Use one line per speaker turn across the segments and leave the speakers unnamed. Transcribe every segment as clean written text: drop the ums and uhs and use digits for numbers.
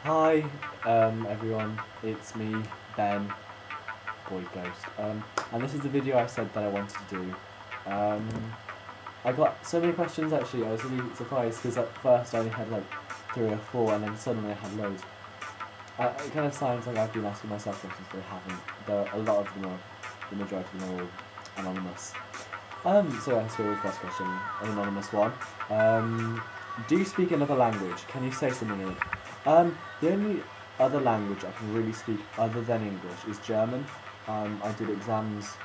Hi, everyone, it's me, Ben, BOYGHOST, and this is the video I said that I wanted to do. I got so many questions actually. I was really surprised because at first I only had like 3 or 4 and then suddenly I had loads. It kind of sounds like I've been asking myself questions, but I haven't. A lot of them are, the majority of them are all anonymous. So let's go with the first question, an anonymous one. Do you speak another language? Can you say something in it? The only other language I can really speak other than English is German. I did exams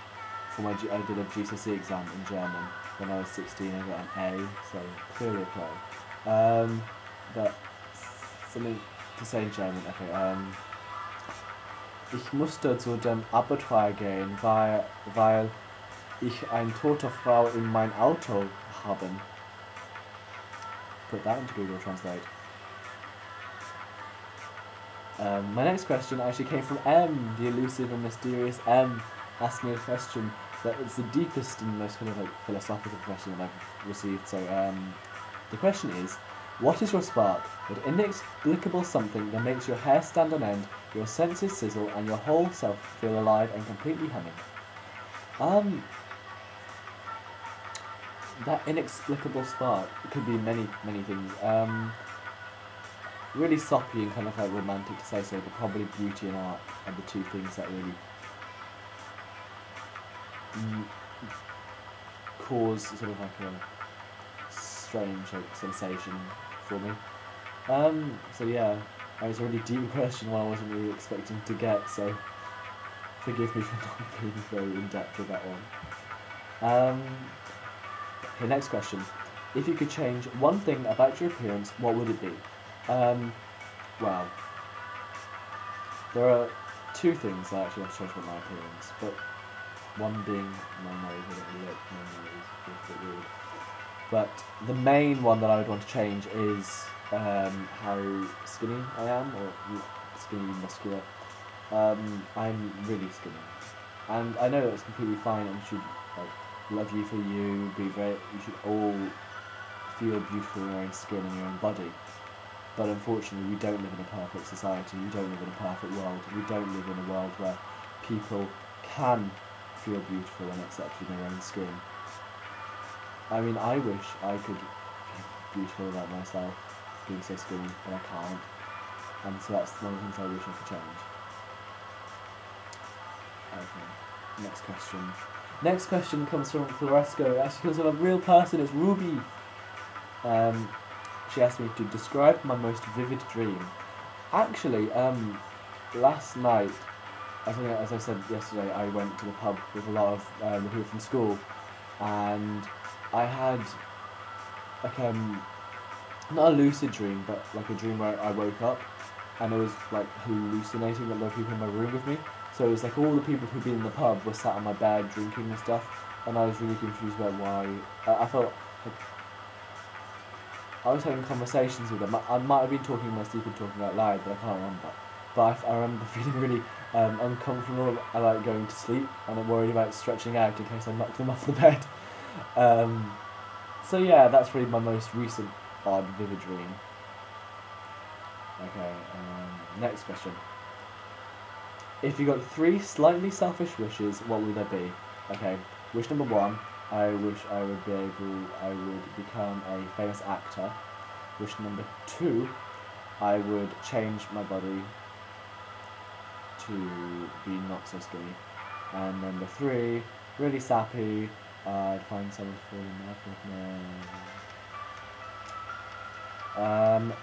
for I did a GCSE exam in German when I was 16. I got an A, so clearly a pro. But something to say in German. Okay. Ich musste zu dem Abattoir gehen, weil ich eine tote Frau in mein Auto haben. Put that into Google Translate. My next question actually came from M, the elusive and mysterious M, asked me a question that is the deepest and most kind of like philosophical question that I've received. So the question is, what is your spark? That inexplicable something that makes your hair stand on end, your senses sizzle, and your whole self feel alive and completely humming. That inexplicable spark, it could be many things. Really soppy and kind of like romantic to say so, but probably beauty and art are the two things that really cause sort of like a strange like sensation for me. So yeah, that was a really deep question, one I wasn't really expecting to get, so forgive me for not being very in depth with that one. Okay, next question. If you could change one thing about your appearance, what would it be? Well, there are 2 things I actually want to change about my appearance, but one being my nose. I don't really like my nose, it's a bit weird. But the main one that I would want to change is how skinny I am, or skinny, muscular. I'm really skinny, and I know that's completely fine and should like love you for you, be great. You should all feel beautiful in your own skin and your own body. But unfortunately, we don't live in a perfect society. We don't live in a perfect world. We don't live in a world where people can feel beautiful and accepted in their own skin. I mean, I wish I could be beautiful about myself, being so skinny, but I can't. And so that's one of the things I wish I could change. Okay, next question. Next question comes from Floresco. It actually comes from a real person. It's Ruby. She asked me to describe my most vivid dream. Actually, last night, as I said yesterday, I went to the pub with a lot of the people from school, and I had like not a lucid dream, but like a dream where I woke up, and I was like hallucinating that there were people in my room with me. So it was like all the people who'd been in the pub were sat on my bed drinking and stuff, and I was really confused about why. I felt like I was having conversations with them. I might have been talking in my sleep and talking out loud, but I can't remember. But I remember feeling really uncomfortable about going to sleep, and I'm worried about stretching out in case I knock them off the bed. So yeah, that's really my most recent odd vivid dream. Okay, next question. If you got 3 slightly selfish wishes, what would they be? Okay, wish number 1. I wish I would become a famous actor. Wish number 2, I would change my body to be not so skinny. And number 3, really sappy, I'd find someone to fall in love with me.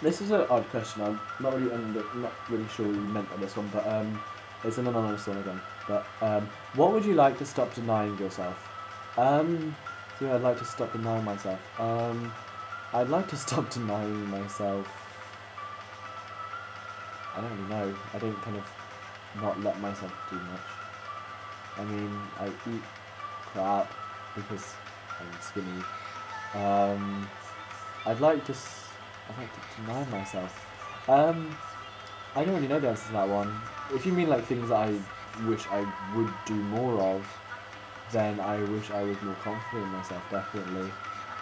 This is an odd question. I'm not really sure what you meant by this one, but it's an anonymous one again. But what would you like to stop denying yourself? So I'd like to stop denying myself. I'd like to stop denying myself. I don't really know. I don't kind of not let myself do much. I mean, I eat crap because I'm skinny. I'd like to deny myself. I don't really know the answer to that one. If you mean like things that I wish I would do more of, then I wish I was more confident in myself, definitely.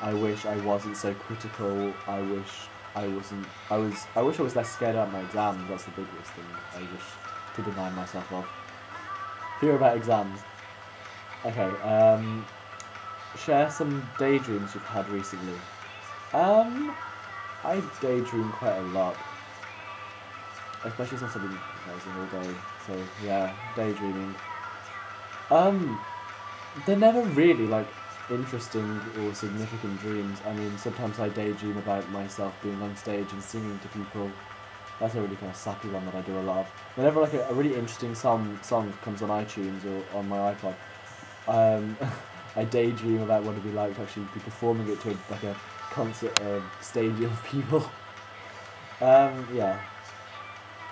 I wish I wasn't so critical. I wish I wasn't. I wish I was less scared about my exams. That's the biggest thing. I wish to deny myself of fear about exams. Okay. Share some daydreams you've had recently. I daydream quite a lot, especially since I've been revising all day. So yeah, daydreaming. They're never really like interesting or significant dreams. I mean, sometimes I daydream about myself being on stage and singing to people. That's a really kind of sappy one that I do a lot of. Whenever like a really interesting song comes on iTunes or on my iPod, I daydream about what it'd be like to actually be performing it to like a concert stadium of people. Yeah.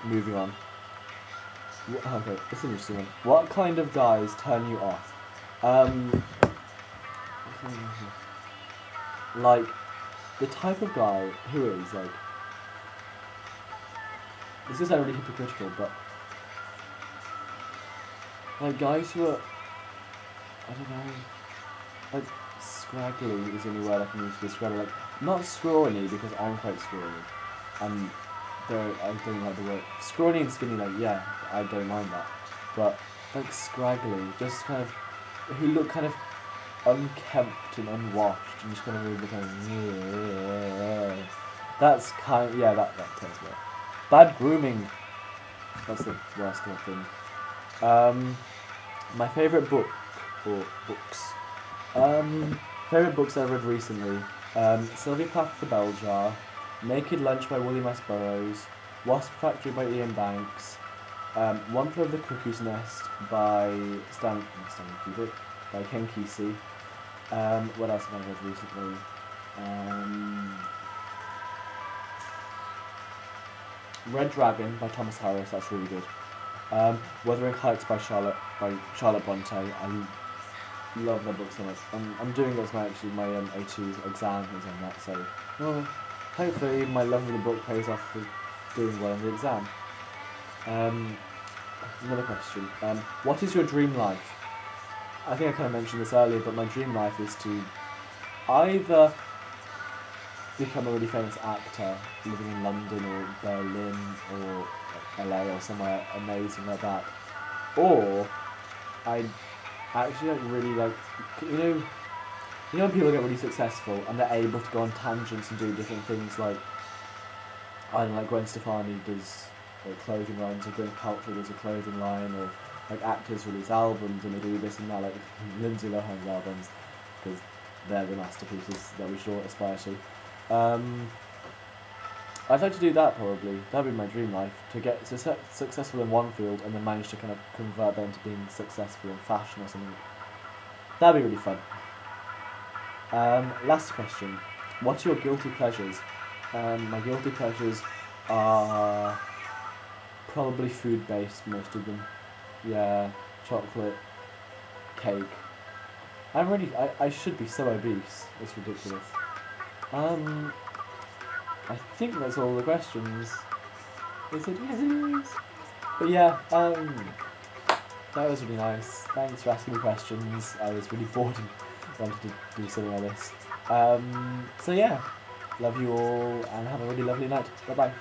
Moving on. Okay, this is an interesting one. What kind of guys turn you off? Like, the type of guy who is, like, this is really hypocritical, but, like, guys who are, I don't know, like, scraggly is the only word I can use to describe it. Like, not scrawny, because I'm quite scrawny, and I don't like the word, scrawny and skinny, like, yeah, I don't mind that, but, like, scraggly, just kind of, who look kind of unkempt and unwashed and just kind of really kind of, yeah. That's kind of, yeah, that tells me. Bad grooming. That's the worst kind of thing. My favourite book, or books. Favourite books I've read recently. Sylvia Plath the Bell Jar, Naked Lunch by William S. Burroughs, Wasp Factory by Ian Banks, One Flew Over the Cuckoo's Nest by Stanley Kubrick, by Ken Kesey. What else have I read recently? Red Dragon by Thomas Harris, that's really good. Wuthering Heights by Charlotte Bronte. I love that book so much. I'm doing this my A2 exam is on that, so well, hopefully my love of the book pays off for doing well on the exam. Another question. What is your dream life? I think I kind of mentioned this earlier, but my dream life is to either become a really famous actor living in London or Berlin or LA or somewhere amazing like that, or I'd actually really like, you know when people get really successful and they're able to go on tangents and do different things, like I don't know, like Gwen Stefani does like clothing lines, or Gwyneth Paltrow does a clothing line, or like actors release albums and they do this and that, like Lindsay Lohan's albums, because they're the masterpieces that we should all aspire to. I'd like to do that probably. That'd be my dream life, to get successful in one field and then manage to kind of convert that into being successful in fashion or something. That'd be really fun. Last question. What are your guilty pleasures? My guilty pleasures are probably food-based, most of them. Yeah, chocolate, cake. I should be so obese. It's ridiculous. I think that's all the questions. Is it? Yes, it is. But yeah, that was really nice. Thanks for asking me questions. I was really bored and wanted to do something like this. So yeah, love you all and have a really lovely night. Bye bye.